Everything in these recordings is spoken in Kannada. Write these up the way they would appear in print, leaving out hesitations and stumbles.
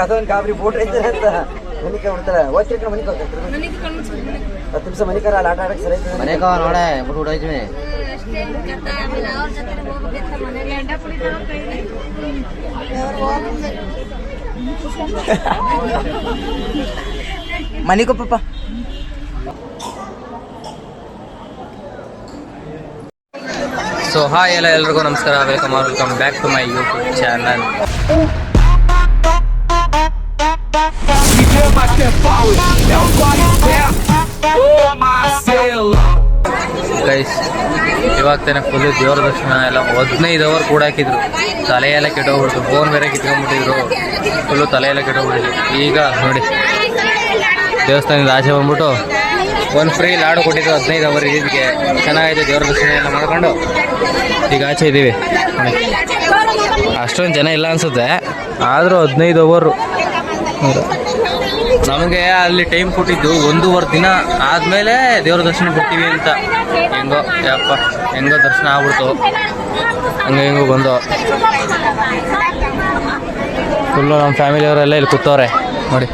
ಅದೊಂದು ಗಾಬರಿ ಬೋಟ್ ಐತೆ ಅಂತ ಮನಿಕ ಬಿಡ್ತಾರೆ ಓದ್ತಿರ್ಕೊಂಡು ಮನಿಕ ಹೋಗ್ತಾರೆ 10 ನಿಮಿಷ ಮನಿಕಾರ ಅಲ್ಲಿ ಆಟ ಆಡಕ್ಕೆ ಸರಿ ಐತೆ ಮನೆಗ ನೋಡೆ ಬಿಟ್ಟು ಹೊಡೋಯ್ತೀವಿ ಮನಿಕೋ ಪಾಪ. ಸೊ ಹಾಯ್ ಎಲ್ಲರಿಗೂ ನಮಸ್ಕಾರ, welcome back to my YouTube channel. Guys ಇವಾಗ ತಾನೆ ಫುಲ್ಲು ದೇವ್ರ ದರ್ಶನ ಎಲ್ಲ 15 ಅವರ್ ಕೂಡ ಹಾಕಿದ್ರು. ತಲೆ ಎಲ್ಲ ಕೆಟ್ಟೋಗ್ಬಿಡ್ತು, ಫೋನ್ ಬೇರೆ ಕಿತ್ಕೊಂಡ್ಬಿಟ್ಟಿದ್ರು, ಫುಲ್ಲು ತಲೆ ಎಲ್ಲ ಕೆಟ್ಟೋಗ್ಬಿಟ್ಟಿದ್ರು. ಈಗ ನೋಡಿ ದೇವಸ್ಥಾನದಿಂದ ಆಚೆ ಬಂದ್ಬಿಟ್ಟು ಒಂದು ಫ್ರೀ ಲಾಡು ಕೊಟ್ಟಿದ್ದು 15 ಅವರ್ ಇದಕ್ಕೆ ಚೆನ್ನಾಗೈತೆ. ದೇವ್ರ ದರ್ಶನ ಎಲ್ಲ ಮಾಡ್ಕೊಂಡು ಈಗ ಆಚೆ ಇದ್ದೀವಿ. ಅಷ್ಟೊಂದು ಜನ ಇಲ್ಲ ಅನಿಸುತ್ತೆ, ಆದರೂ 15 ಅವರು. ನಮಗೆ ಅಲ್ಲಿ ಟೈಮ್ ಕೊಟ್ಟಿದ್ದು 1.5 ದಿನ ಆದಮೇಲೆ ದೇವ್ರ ದರ್ಶನ ಬಿಡ್ತೀವಿ ಅಂತ. ಹೆಂಗೋ ದರ್ಶನ ಆಗ್ಬಿಡ್ತು, ಹೆಂಗೋ ಬಂದು ಫುಲ್ಲು ನಮ್ಮ ಫ್ಯಾಮಿಲಿಯವರೆಲ್ಲ ಇಲ್ಲಿ ಕೂತವ್ರೆ ನೋಡಿ.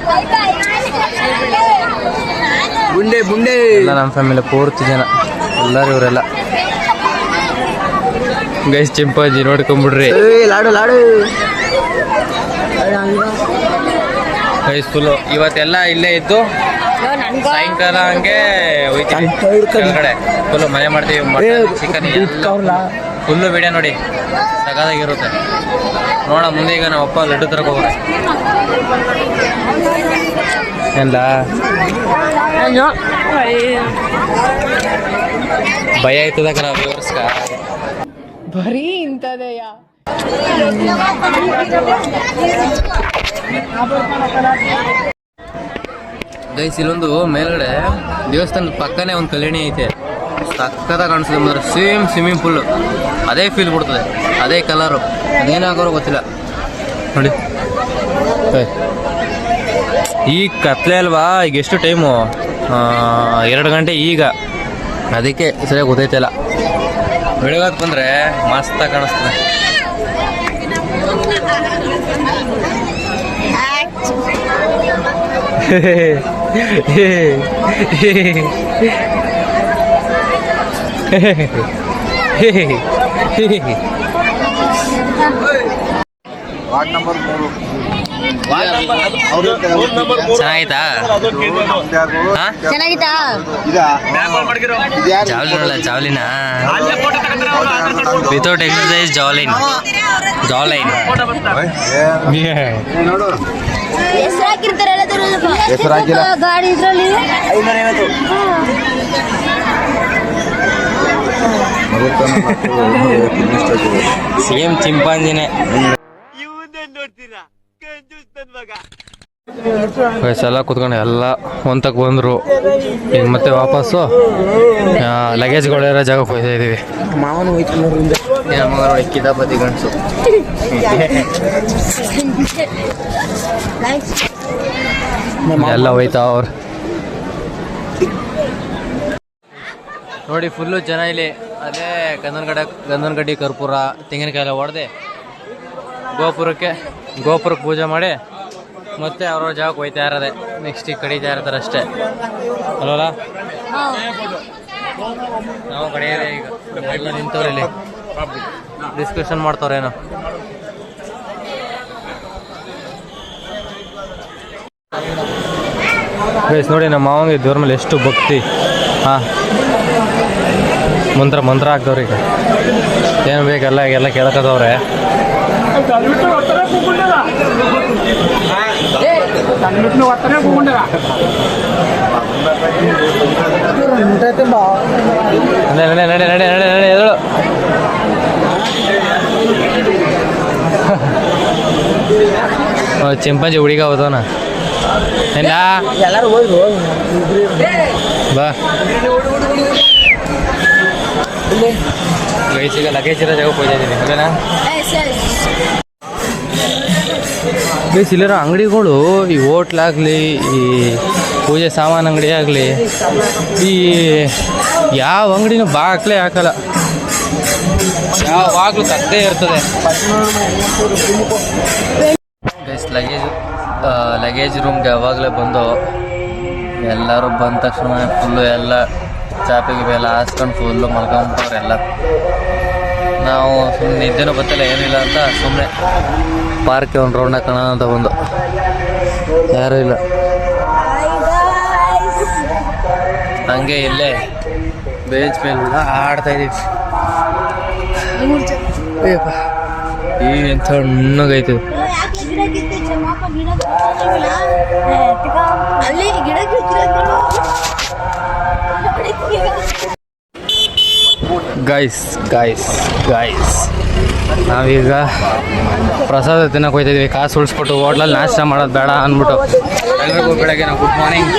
ಬುಂಡೆ ಎಲ್ಲ ನಮ್ಮ ಫ್ಯಾಮಿಲಿ ಪೂರ್ತಿ ಜನ ಎಲ್ಲರೂ ಇವರೆಲ್ಲ. ಗೈಸ್ ಚಿಂಪಾಂಜಿ ನೋಡ್ಕೊಂಬಿಡ್ರಿ. ಲಾಡು ಗೈಸ್ ಫುಲ್ಲು ಇವತ್ತೆಲ್ಲ ಇಲ್ಲೇ ಇದ್ದು ಸಾಯಂಕಾಲ ಹಂಗೆ ಹೋಯ್ತೀವಿ ಕೆಳಗಡೆ. ಫುಲ್ಲು ಮನೆ ಮಾಡ್ತೀವಿ, ಮಟನ್ ಚಿಕನ್ ಫುಲ್ಲು ವಿಡಿಯೋ ನೋಡಿ, ಸಗದಾಗಿರುತ್ತೆ. ನೋಡ ಮುಂದೆ ಈಗ ನಮ್ಮ ಅಪ್ಪ ಲಡ್ಡು ತರಕ್ಕೆ ಹೋಗೋಣ ಎಲ್ಲ. ಭಯ ಆಯ್ತದ ಕಣ ವ್ಯೂವರ್ಸ್ಗ ಬರೀ ಇಂಥದೆಯ. ಗೈಸ್ ಇಲ್ಲೊಂದು ಮೇಲ್ಗಡೆ ದೇವಸ್ಥಾನದ ಪಕ್ಕನೇ ಒಂದು ಕಲ್ಯಾಣಿ ಐತೆ, ಸಕ್ಕತ್ತಾಗಿ ಕಾಣಿಸ್ತದೆ ಮಾತ್ರ. ಸೇಮ್ ಸ್ವಿಮ್ಮಿಂಗ್ ಪೂಲು ಅದೇ ಫೀಲ್ ಕೊಡ್ತದೆ, ಅದೇ ಕಲರು. ಅದೇನು ಹಾಕೋರು ಗೊತ್ತಿಲ್ಲ ನೋಡಿ. ಈಗ ಕತ್ಲೆ ಅಲ್ವಾ, ಈಗ ಎಷ್ಟು ಟೈಮು 2 ಗಂಟೆ ಈಗ, ಅದಕ್ಕೆ ಸರಿಯಾಗಿ ಗೊತ್ತೈತಿಲ್ಲ. ಬೆಳಗ್ಗೆ ಬಂದರೆ ಮಸ್ತಾಗಿ ಕಾಣಿಸ್ತದೆ. ಚೆನ್ನಾಗಿತ್ತಾ? ಚೆನ್ನಾಗಿತ್ತಾ? ಜಾವ್ಲಿನ ವಿತೌಟ್ ಎಕ್ಸರ್ಸೈಸ್ ಜಾವ್ಲೈನ್. ಗಾಡಿ ಇದ್ರಲ್ಲಿ ಸೇಮ್ ಚಿಂಪಾಂಜಿನೇ. ವಯಸ್ಸೆಲ್ಲ ಕೂತ್ಕೊಂಡು ಎಲ್ಲ ಒಂತಕ್ಕೆ ಬಂದರು. ಈಗ ಮತ್ತೆ ವಾಪಸ್ಸು ಲಗೇಜ್ಗಳಿರೋ ಜಾಗಕ್ಕೆ ಹೋಗ್ತಾ ಇದ್ದೀವಿ. ಮಾವನು ಮಗ ಕಿತಾಪತಿ ಗಂಡಸು ಎಲ್ಲ ಹೋಯ್ತಾ ಅವ್ರು ನೋಡಿ. ಫುಲ್ಲು ಜನ ಇಲ್ಲಿ. ಅದೇ ಗಂಧನಗಡ್ಡಿ ಕರ್ಪೂರ ತೆಂಗಿನಕಾಯಿ ಹೊಡೆದೆ ಗೋಪುರಕ್ಕೆ ಪೂಜೆ ಮಾಡಿ ಮತ್ತೆ ಅವ್ರವ್ರ ಜಾಗಕ್ಕೆ ಹೋಯ್ತಾ ಇರೋದೆ. ನೆಕ್ಸ್ಟ್ ಈಗ ಕಡಿತಾ ಇರ್ತಾರೆ ಅಷ್ಟೇ ಅಲ್ವಲ್ಲ. ನಾವು ಕಡಿಯೋದೇ ಈಗ ನಿಂತವ್ರೆ, ಇಲ್ಲಿ ಡಿಸ್ಕಷನ್ ಮಾಡ್ತವ್ರೇನೋ. ಗೈಸ್ ನೋಡಿ ನಮ್ಮ ಮಾವಂಗೆ ದೇವ್ರ ಮೇಲೆ ಎಷ್ಟು ಭಕ್ತಿ. ಹಾಂ ಮಂತ್ರ ಹಾಕ್ದವ್ರಿ. ಈಗ ಏನು ಬೇಕೆಲ್ಲ ಕೇಳಕದವ್ರೆ. ಎದಳು ಚಿಂಪಾಂಜಿ ಹುಡುಗ ಹೋದವನ ಏನ ಬಾ. ಗೈಸಿಗ ಲಗೇಜ್ ಇರೋ ಜಾಗಕ್ಕೆ ಹೋಗ್ತಾ ಇದ್ದೀನಿ ಅದೇನಾ. ಗೈಸ್ ಇಲ್ಲಿರೋ ಅಂಗಡಿಗಳು, ಈ ಹೋಟ್ಲಾಗಲಿ, ಈ ಪೂಜೆ ಸಾಮಾನು ಅಂಗಡಿ ಆಗಲಿ, ಈ ಯಾವ ಅಂಗಡಿನೂ ಬಾಕ್ಲೇ ಹಾಕಲ್ಲ. ಯಾವಾಗಲೂ ತಕ್ಕದೇ ಇರ್ತದೆ. ಗೈಸ್ ಲಗೇಜ್ ರೂಮ್ಗೆ ಯಾವಾಗಲೇ ಬಂದು ಎಲ್ಲರೂ ಬಂದ ತಕ್ಷಣ ಫುಲ್ಲು ಎಲ್ಲ ಚಾಪಿಗೆ ಎಲ್ಲ ಹಾಸ್ಕೊಂಡು ಫುಲ್ಲು ಮಲ್ಕೊಂಬಿಟ್ಟವ್ರು ಎಲ್ಲ. ನಾವು ಸುಮ್ಮನೆ ನಿದ್ದೆನೂ ಗೊತ್ತಿಲ್ಲ ಏನಿಲ್ಲ ಅಂತ ಸುಮ್ಮನೆ ಪಾರ್ಕ್ಗೆ ಒಂದು ರೌಂಡ್ ಹಾಕೋಣ ಅಂತ ಬಂದು. ಯಾರೂ ಇಲ್ಲ. ಹಂಗೆ ಇಲ್ಲೇ ಬೇಂಚ್ ಮೇಲೆ ಆಡ್ತಾ ಇದ್ದೀವಿ. ಏನು ಸಣ್ಣಗೈತೆ. ಗೈಸ್ ನಾವೀಗ ಪ್ರಸಾದ ತಿನ್ನಕ್ಕೆ ಹೋಗ್ತಾಯಿದ್ವಿ. ಕಾಸು ಉಳಿಸ್ಬಿಟ್ಟು ಹೋಟ್ಲಲ್ಲಿ ನಾಷ್ಟ ಮಾಡೋದು ಬೇಡ ಅಂದ್ಬಿಟ್ಟು ಎಲ್ರಿಗೂ ಬೆಳಗ್ಗೆ ನಾವು ಗುಡ್ ಮಾರ್ನಿಂಗ್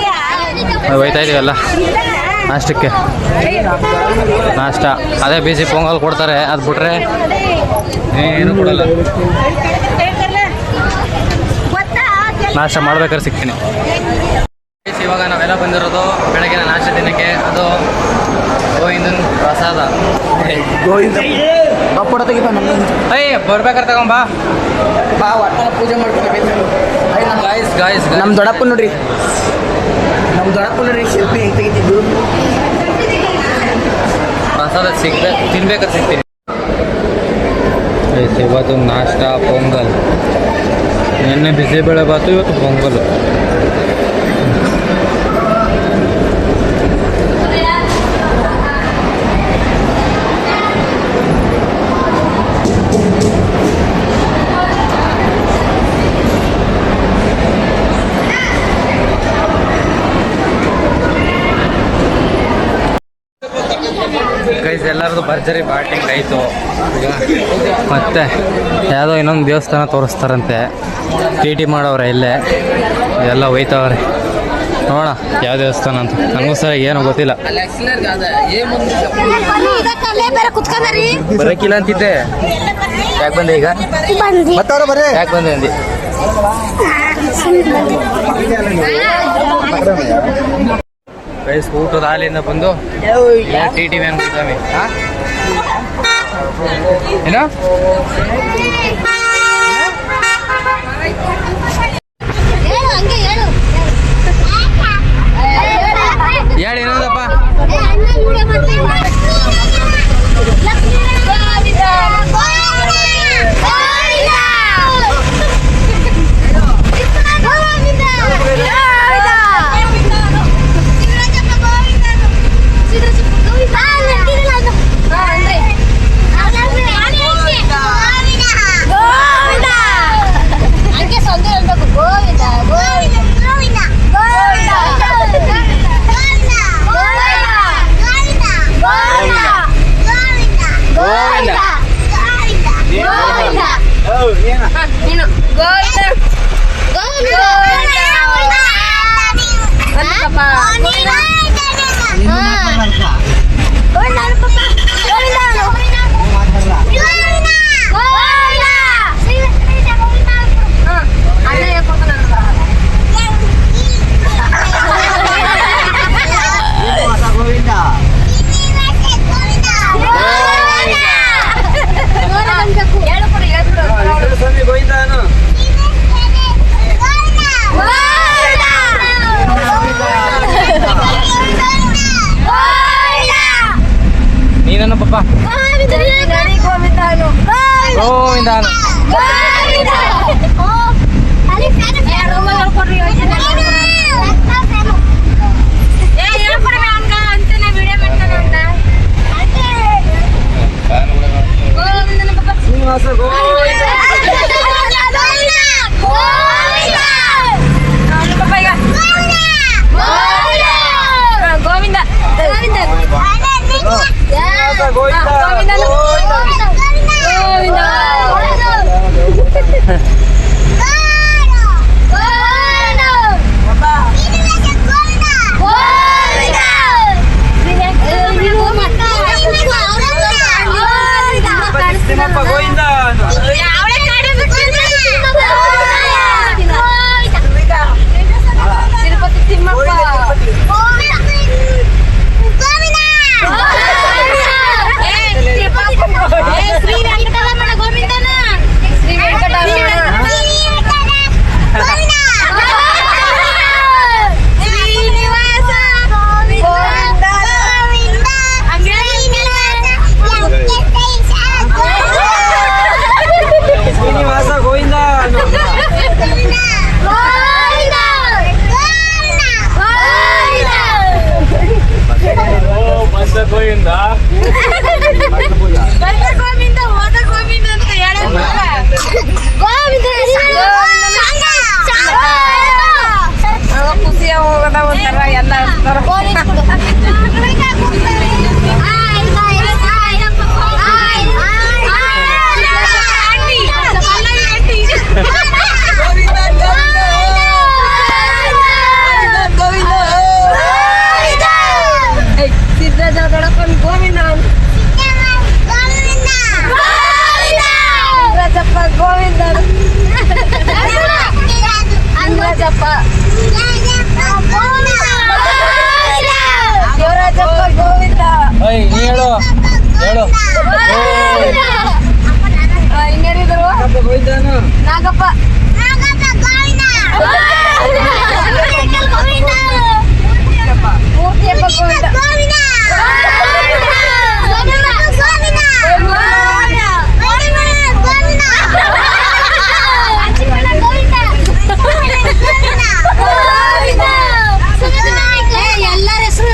ಹೋಗ್ತಾ ಇದೀವಲ್ಲ ನಾಷ್ಟಕ್ಕೆ. ನಾಷ್ಟ ಅದೇ ಬಿಸಿ ಪೊಂಗಲ್ ಕೊಡ್ತಾರೆ, ಅದು ಬಿಟ್ರೆ ಏನು ಕೊಡಲ್ಲ. ನಾಷ್ಟ ಮಾಡ್ಬೇಕಾದ್ರೆ ಸಿಗ್ತೀನಿ. ಇವಾಗ ನಾವೆಲ್ಲ ಬಂದಿರೋದು ಬೆಳಗಿನ ನಾಷ್ಟ ತಿನ್ನಕ್ಕೆ. ಅದು ಗೋವಿಂದನ್ ಪ್ರಸಾದ. ಅಯ್ಯ ಬರ್ಬೇಕಾರೆ ತಗೊಂಬಾ ಪೂಜೆ ಮಾಡ್ಕೊಂಡು. ಗಾಯ್ಸ್ ನಮ್ಮ ದೊಡ್ಡಪ್ಪ ನೋಡ್ರಿ, ಶಿಲ್ಪಿ ಹೆಂಗೆ ತೆಗಿತಿದ್ದು. ಪ್ರಸಾದ ತಿನ್ಬೇಕಾದ್ರೆ ಸಿಗ್ತೀನಿ. ಇವತ್ತು ನಾಷ್ಟ ಪೊಂಗಲ್. ನಿನ್ನೆ ಬಿಸಿಬೇಳೆ ಬಾತು, ಇವತ್ತು ಪೊಂಗಲ್. ಗೈಸ್ ಎಲ್ಲರದು ಭರ್ಜರಿ ಬ್ಯಾಟಿಂಗ್ ಆಯಿತು. ಮತ್ತೆ ಯಾವುದೋ ಇನ್ನೊಂದು ದೇವಸ್ಥಾನ ತೋರಿಸ್ತಾರಂತೆ. ಟಿ ಮಾಡೋರೆ ಇಲ್ಲೇ ಎಲ್ಲ ಹೋಯ್ತವ್ರೆ. ನೋಡೋಣ ಯಾವ ದೇವಸ್ಥಾನ ಅಂತ. ನನಗೂ ಸರಿ ಏನೋ ಗೊತ್ತಿಲ್ಲ. ಬರೋಕ್ಕಿಲ್ಲ ಅಂತಿದ್ದೆ. ಯಾಕೆ ಬಂದೆ ಈಗ? ಯಾಕೆ ಬಂದೆ ಅಂದು ಗೈಸ್ ಊಟದ ಹಾಲಿಂದ ಬಂದು ಟಿ ಮ್ಯಾನ್ ಕೂತಾವೆ. ಏನೋ ಹೇಳಿ ಏನದಪ್ಪ. ನೀನನ್ನು ಪಪ್ಪ ಗೋವಿಂದಾನು. ಓಯ್ ನೀ ಹೇಳು ಹೇಳು. ಇನ್ನೇನಿದ್ರು ನಾಗಪ್ಪ ಮೂರ್ತಿಯಪ್ಪ ಗೋವಿಂದ. ಎಲ್ಲರ ಹೆಸರು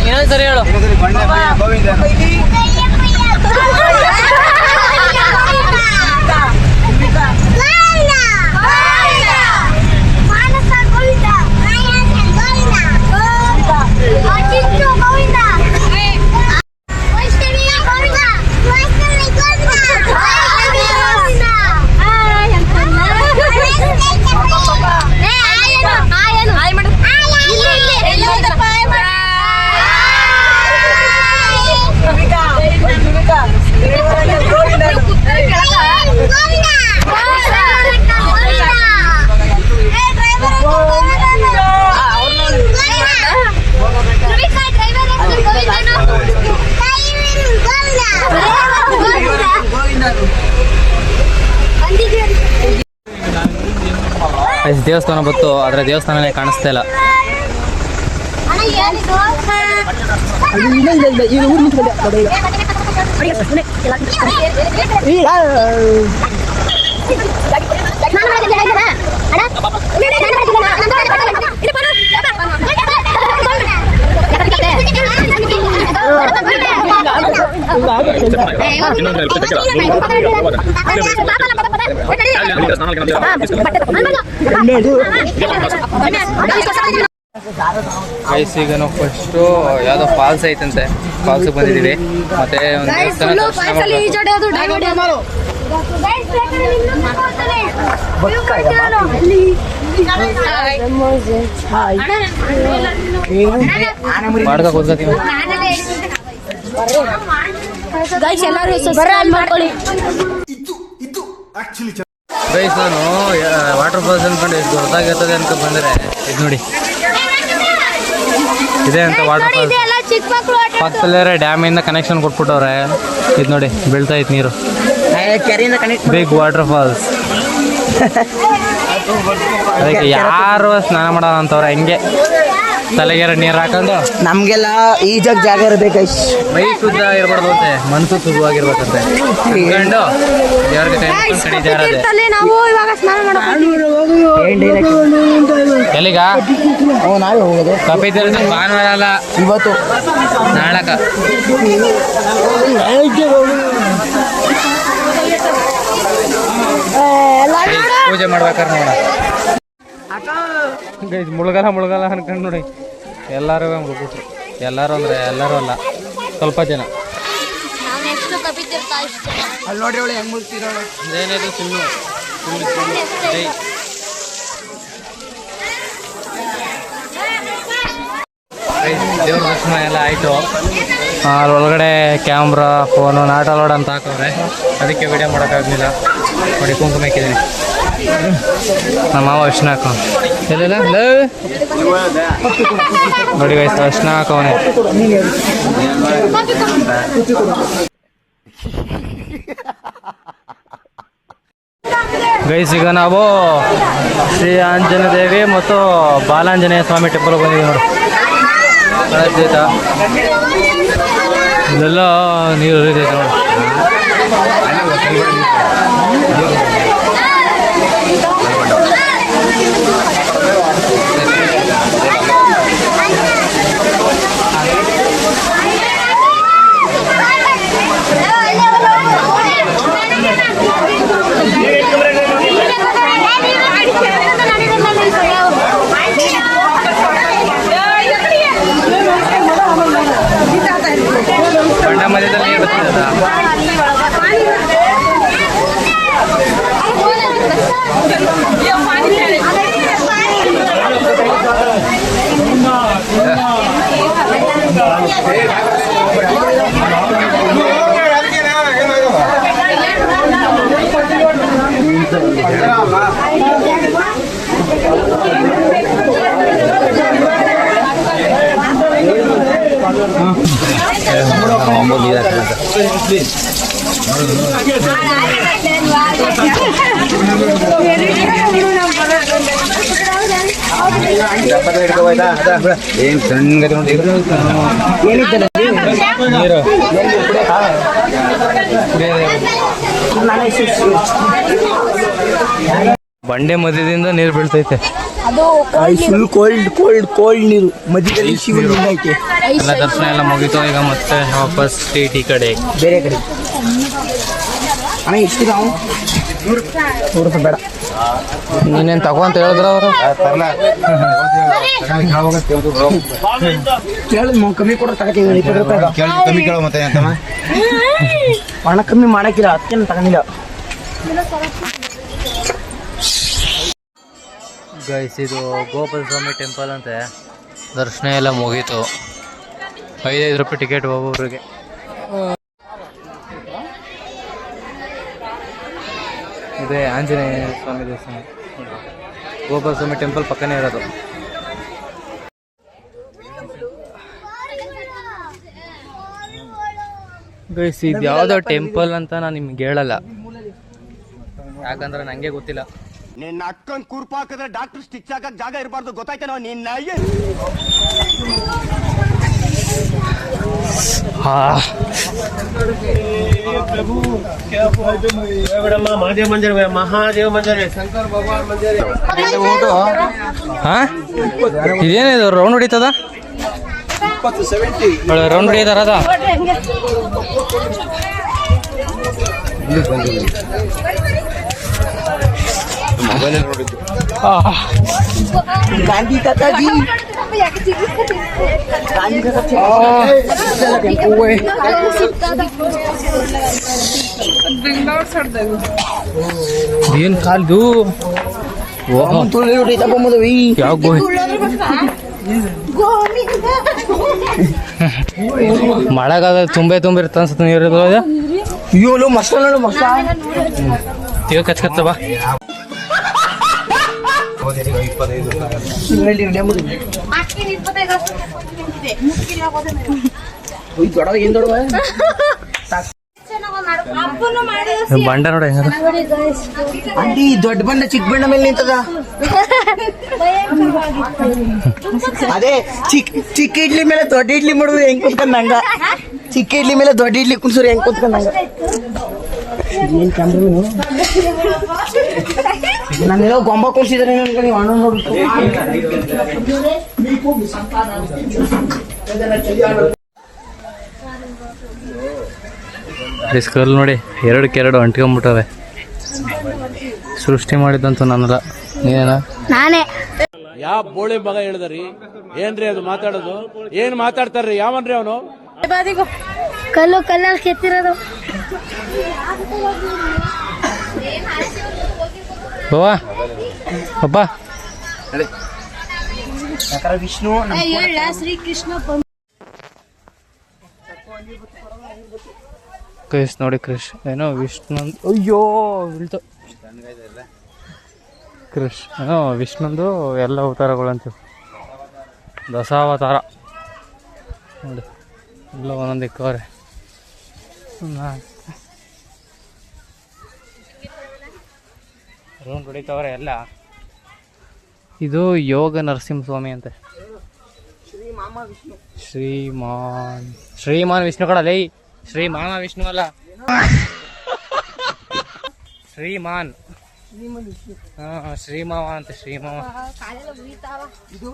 ಇನ್ನೊಂದ್ಸರಿ ಹೇಳು. ದೇವಸ್ಥಾನ ಬತ್ತು, ಆದರೆ ದೇವಸ್ಥಾನನೇ ಕಾಣಿಸ್ತಾ ಇಲ್ಲ. ಈಗ ನಾವು ಫಸ್ಟು ಯಾವುದೋ ಫಾಲ್ಸ್ ಐತಂತೆ, ಫಾಲ್ಸ್ ಬಂದಿದ್ದೀವಿ. ಮತ್ತೆ ಒಂದು ದೇವಸ್ಥಾನ ದರ್ಶನ ಮಾಡ್ಕೊ ಕೂತ್ಕೋತೀವಿ. ಗೈಸ್, ನಾನು ವಾಟರ್ ಫಾಲ್ಸ್ ಅನ್ಕೊಂಡು ಎಷ್ಟು ದೊಡ್ಡದಾಗಿರ್ತದೆ ಅನ್ಕೊ ಬಂದರೆ ಇದು ನೋಡಿ, ಇದೆ ಅಂತ ವಾಟರ್ ಫಾಲ್ಸ್. ಪಕ್ಕದಲ್ಲೇ ಡ್ಯಾಮಿಂದ ಕನೆಕ್ಷನ್ ಕೊಟ್ಬಿಟ್ಟವ್ರೆ. ಇದು ನೋಡಿ ಬೀಳ್ತಾ ಇತ್ತು ನೀರು, ಬಿಗ್ ವಾಟರ್ ಫಾಲ್ಸ್. ಅದಕ್ಕೆ ಯಾರು ಸ್ನಾನ ಮಾಡೋಣ ಅಂತವ್ರೆ, ಹೆಂಗೆ ತಲೆಗೆರ ನೀರು ಹಾಕೊಂಡು. ನಮ್ಗೆಲ್ಲ ಈಜಾಗ ಜಾಗ ಇರಬೇಕು, ಮೈ ಶುದ್ಧ ಇರ್ಬಾರ್ದು ಅಂತೆ, ಮನಸ್ಸು ಶುದ್ಧವಾಗಿರ್ಬೇಕಂತೆ. ಕಂಡು ದೇವ್ರಿಗೆ ಕೈ ಮುಗ್ಕೊಂಡು ಕಡಿದಾರದೆ. ಎಲ್ಲಿಗ ನಾವೇ ಹೋಗೋದು. ಕಪಿತಿರ ಭಾನುವಾರ ಅಲ್ಲ, ಇವತ್ತು ನಾಳಕ. ಪೂಜೆ ಮಾಡ್ಬೇಕಾರೆ ನೋಡ ಗೈಸ್, ಮುಳುಗಲ್ಲ ಅನ್ಕೊಂಡು ನೋಡಿ ಎಲ್ಲರೂ ಮುಳುಗ್ಬಿಟ್ರು. ಎಲ್ಲರೂ ಅಂದರೆ ಎಲ್ಲರೂ ಅಲ್ಲ, ಸ್ವಲ್ಪ ಜನ. ಅಲ್ಲಿ ನೋಡ್ರಿ ಅವಳು ಹೆಂಗ್ ಮುಳ್ತಿರೋಳು. ಏನಿದು ಸುಳ್ಳು ಜೈ. ದೇವ್ರ ದರ್ಶನ ಎಲ್ಲ ಆಯಿತು. ಅಲ್ಲಿ ಒಳಗಡೆ ಕ್ಯಾಮ್ರಾ, ಫೋನು, ನಾಟ್ ಅಲೋಡ್ ಅಂತ ಹಾಕವ್ರೆ. ಅದಕ್ಕೆ ವಿಡಿಯೋ ಮಾಡೋಕ್ಕಾಗಲಿಲ್ಲ. ನೋಡಿ ಕುಂಕುಮ ಹಾಕಿದ್ದೀನಿ. ನಮ್ಮ ಮಾವ ಅರ್ಶಿನ ಹಾಕೋ ಎಲ್ಲ ನೋಡಿ ಗೈಸ್, ಅರ್ಶಿನ ಹಾಕವನೆ. ಗೈಸ್, ಈಗ ನಾವು ಶ್ರೀ ಆಂಜನೇಯ ದೇವಿ ಮತ್ತು ಬಾಲಾಂಜನೇಯ ಸ್ವಾಮಿ ಟೆಂಪಲ್ ಬಂದಿದ್ದೀವಿ ನೋಡಿ. ಕಾಣಿಸ್ತೈತಾ? ಇಲ್ಲೆಲ್ಲ ನೀರು ಹರಿದೈತೆ ನೋಡಿ. ಬಂಡ ಮಧ್ಯದಲ್ಲಿ ನೀರು ಏನ್ ಸಣ್ಣ ನೀರು ಬಂಡೆ ಮಧ್ಯದಿಂದ ನೀರು ಬೀಳ್ತೈತೆ. ಫುಲ್ ಕೋಲ್ಡ್ ಕೋಲ್ಡ್ ಕೋಲ್ಡ್ ನೀರು ಮಧ್ಯದಲ್ಲಿ ಶಿವನ ಲಿಂಗ ಐತೆ. ಎಲ್ಲ ದರ್ಶನ ಎಲ್ಲ ಮುಗೀತು. ಈಗ ಮತ್ತೆ ವಾಪಸ್ ಸ್ಟ್ರೀಟ್ ಈ ಕಡೆ ಬೇರೆ ಕಡೆ ಅಣ್ಣ ಎಷ್ಟು ನಾವು 100 ರೂಪಾಯಿ ಬೇಡ. ನೀನೇನು ತಗೋ ಅಂತ ಹೇಳಿದ್ರ ಅವರು? ಕೇಳಿದ್ ಕಮ್ಮಿ ಕೊಡ್ರೆ ತಗೋತೀವಿ 20 ರೂಪಾಯಿ ಕಮ್ಮಿ ಕೇಳೋ ಮತ್ತೆ ಅಂತಮ್ಮ ಹಣ ಕಮ್ಮಿ ಮಾಡಕ್ಕಿಲ್ಲ, ಅದಕ್ಕೇನು ತಗೊಂಡಿಲ್ಲ. ಗೈಸ್, ಇದು ಗೋಪಾಲ ಸ್ವಾಮಿ ಟೆಂಪಲ್ ಅಂತೆ. ದರ್ಶನ ಎಲ್ಲ ಮುಗೀತು. 5 ರೂಪಾಯಿ ಟಿಕೆಟ್ ಒಬ್ಬೊಬ್ರಿಗೆ. ಇದೇ ಆಂಜನೇಯ ಸ್ವಾಮಿ ದೇವಸ್ಥಾನ. ಗೋಪಾಲ ಸ್ವಾಮಿ ಟೆಂಪಲ್ ಪಕ್ಕನೇ ಇರೋದು. ಗೈಸ್, ಇದು ಯಾವುದೋ ಟೆಂಪಲ್ ಅಂತ ನಾನು ನಿಮ್ಗೆ ಹೇಳಲ್ಲ, ಯಾಕಂದ್ರೆ ನನಗೆ ಗೊತ್ತಿಲ್ಲ. ನಿನ್ನ ಅಕ್ಕನ್ ಕೂರ್ಪಾಕಿದ್ರೆ ಡಾಕ್ಟರ್ ಸ್ಟಿಚ್ ಹಾಕಕ್ ಜಾಗ ಇರಬಾರ್ದು, ಗೊತ್ತಾಯ್ತೇನೋ ನಿನ್ನ. महादेव मंदिर में महादेव मंदिर है, शंकर भगवान मंदिर है. ಹಾ, ಇದೇನಿದು ರೌಂಡ್ ಹೊಡಿತದ? ರೌಂಡ್ ಹೊಡಿತಾರ ಅದ? ಗಾಂಧಿ ತಾತಾಜಿ ಏನ್ ಕಾಲ್ದು? ಯಾವ ಮಳೆಗಾಲ ತುಂಬಿರ್ತ ಅನ್ಸುತ್ತೆ ನೀರು. ಅಯ್ಯೋ ಮಸ್ತ ನೋಡು, ಮಸ್ತ ಈಗ ಕಚ್ಕತ್ತ ಬಾ. ದೊಡ್ಡ ಏನ್ ದೊಡ್ಡ ಬಂಡ ನೋಡ ಹೆಂಗ. ಅಂಡಿ ದೊಡ್ಡ ಬಂಡ ಚಿಕ್ಕ ಬಂಡ ಮೇಲೆ ನಿಂತದ. ಅದೇ ಚಿಕ್ಕ ಇಡ್ಲಿ ಮೇಲೆ ದೊಡ್ಡ ಇಡ್ಲಿ ಮಾಡುದು ಹೆಂಗ್ ಕುತ್ಕೊಂಡಂಗ. ಚಿಕ್ಕ ಇಡ್ಲಿ ಮೇಲೆ ದೊಡ್ಡ ಇಡ್ಲಿ ಕುಣ್ಸೋರು ಹೆಂಗ್ ಕುತ್ಕೊಂಡಂಗ. ಏನ್ ಕ್ಯಾಮ್ರಾ ನಾನೆಲ್ಲೋ ಗೊಂಬ ಕೊಡ್ಸಿದ್ರೆ ನೀವು ಅಣ್ಣ ನೋಡಿ. ಸ್ಕಲ್ ನೋಡಿ, 2 ಅಂಟ್ಕೊಂಡ್ಬಿಟ್ಟವೆ. ಸೃಷ್ಟಿ ಮಾಡಿದ್ದಂತೂ ನಾನಲ್ಲ, ನೀನೇನ? ನಾನೇ. ಯಾವ ಬೋಳಿ ಮಗ ಹೇಳಿದ್ರಿ? ಏನ್ರಿ ಅದು ಮಾತಾಡೋದು? ಏನ್ ಮಾತಾಡ್ತಾರ್ರಿ? ಯಾವನ್ರಿ ಅವನು? ಕಲ್ಲು ಕಲ್ಲಲ್ಲಿ ಕೆತ್ತಿರೋದು. ಅಪ್ಪ ವಿಷ್ಣು ಶ್ರೀಕೃಷ್ಣ ಕೃಷ್ಣ ನೋಡಿ, ಏನೋ ವಿಷ್ಣು. ಅಯ್ಯೋ ಬೀಳ್ತು. ಏನೋ ವಿಷ್ಣುಂದು ಎಲ್ಲ ಅವತಾರಗಳಂತೀವಿ. ದಶಾವತಾರ ನೋಡಿ, ಎಲ್ಲ ಒಂದೊಂದು ಇಕ್ಕವ್ರೆ. ರೌಂಡ್ ಹೊಡಿತವ್ರೆ ಎಲ್ಲ. ಇದು ಯೋಗ ನರಸಿಂಹಸ್ವಾಮಿ ಅಂತೆ. ಶ್ರೀಮಾನ್ ವಿಷ್ಣು ಕಡಲೇ, ಶ್ರೀ ಮಾಮ ವಿಷ್ಣು ಅಲ್ಲ. ಶ್ರೀಮಾನ್. ಹಾ ಶ್ರೀಮಾವ ಅಂತ ಶ್ರೀಮಾವ. ಇದು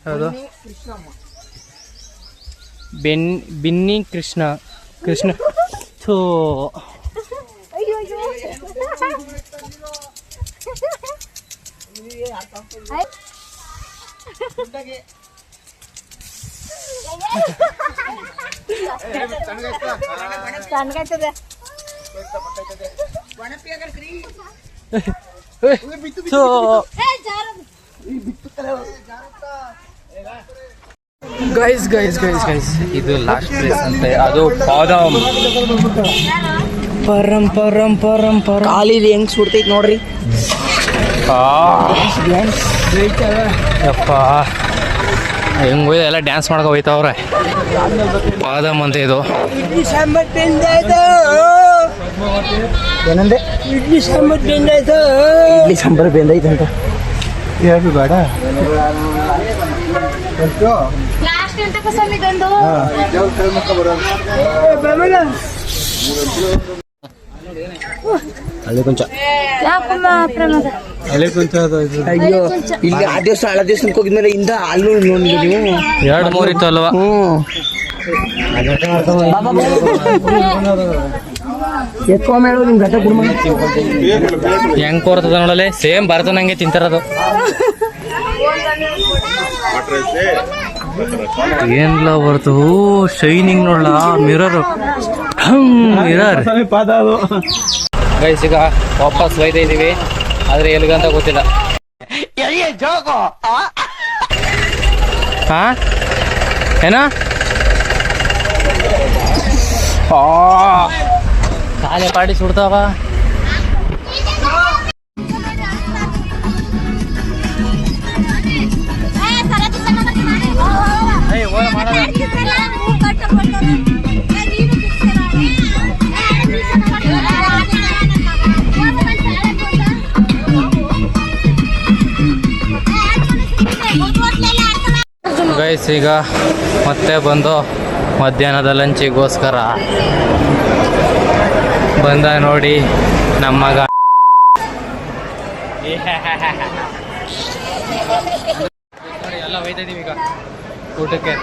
ಹೌದು ಕೃಷ್ಣಮ್ಮ. ಬಿನ್ನಿ ಕೃಷ್ಣ ಥೂ. ಗೈಸ್ ಇದು ಲಾಸ್ಟ್ ಪ್ಲೇಸ್ ಅಂತೆ. ಅದು ಬಾದಾಮ್. ಪರಂ ಕಾಲಿಲಿ ಹೆಂಗ್ ಸುಡ್ತೈತಿ ನೋಡ್ರಿ. ಯಪ್ಪ ಹೆಂಗ್ ಹೋಯ್ತು ಎಲ್ಲ ಡ್ಯಾನ್ಸ್ ಮಾಡಕ ಹೋಯ್ತಾವ್ರೆ. ಬಾದಾಮ್ ಅಂತ ಇದು. ಏನಂದ್ರೆ ಇಡ್ಲಿ ಸಾಂಬಾರ್ ಬೆಂದೈತಂತ ಹೇಳಿ ಬೇಡ. ಲಾಸ್ಟ್ ಅಂತ ಕಸಮಿದೊಂದು ಹಳ್ಳಿ ಕೊಂಚ. ಅಯ್ಯೋ ಇಲ್ಲಿ ಆ ದಿವಸ ಹಳ ದಿವಸಕ್ಕೆ ಹೋಗಿದ್ಮೇಲೆ ಇಂದ ಅಲ್ಲೂ ನೋಡಿ ನೀವು 2-3 ಇತ್ತು ಅಲ್ವಾ? ಎತ್ಕೊ ಮೇಳು ನಿಮ್ ಗಟ್ಟ ಕುಡ್ಮ ಹೆಂಗ್ ಕೋರ್ತದ ನೋಡಲೆ. ಸೇಮ್ ಭಾರತ ನಂಗೆ ತಿಂತಾರದು. ಏನ್ಲ ಬರ್ತು ಶೈನಿಂಗ್ ನೋಡ್ಲ. ಮಿರರ್ ಗೈಸ್ ಈಗ ವಾಪಸ್ ಒಯ್ತಾ ಇದೀವಿ. ಆದ್ರೆ ಎಲ್ಲಿಗಂತ ಗೊತ್ತಿಲ್ಲ. ಹಾ ಏನ ಕಾಲೇ ಪಾಡಿ ಸುಡ್ತಾವ. ಗೈಸ್ ಈಗ ಮತ್ತೆ ಬಂದು ಮಧ್ಯಾಹ್ನದ ಲಂಚಿಗೋಸ್ಕರ ಬಂದ ನೋಡಿ ನಮ್ಮ ಮಗ. ಎಲ್ಲ ಹೋಯ್ತಾ ಇದೀವಿ ಈಗ ಊಟಕ್ಕೆ.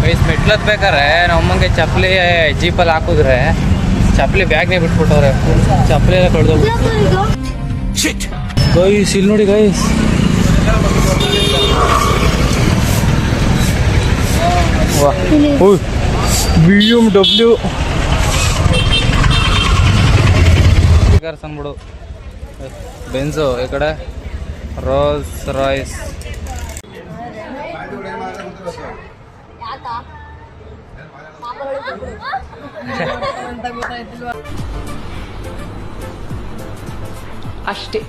ಗೈಸ್ ಮೆಟ್ಲತ್ ಬೇಕಾರೆ ನಮ್ಮಂಗೆ ಚಪ್ಪಲಿ ಜೀಪಲ್ಲಿ ಹಾಕಿದ್ರೆ ಚಪ್ಪಲಿ ಬ್ಯಾಗ್ನೇ ಬಿಟ್ಬಿಟ್ಟವ್ರೆ. ಚಪ್ಪಲಿ ಎಲ್ಲ ಕಳ್ದೋಗ್ಬಿಟ್ಟು. ಗೈಸ್ ಇಲ್ಲಿ ನೋಡಿ ಗೈಸ್. BMW ಕಾರ್ಸ್ ಅಂದ್ಬಿಡು. ಬೆನ್ಸು ಈ ಕಡೆ ರೋಲ್ಸ್ ರಾಯ್ಸ್. ಅಷ್ಟೇ.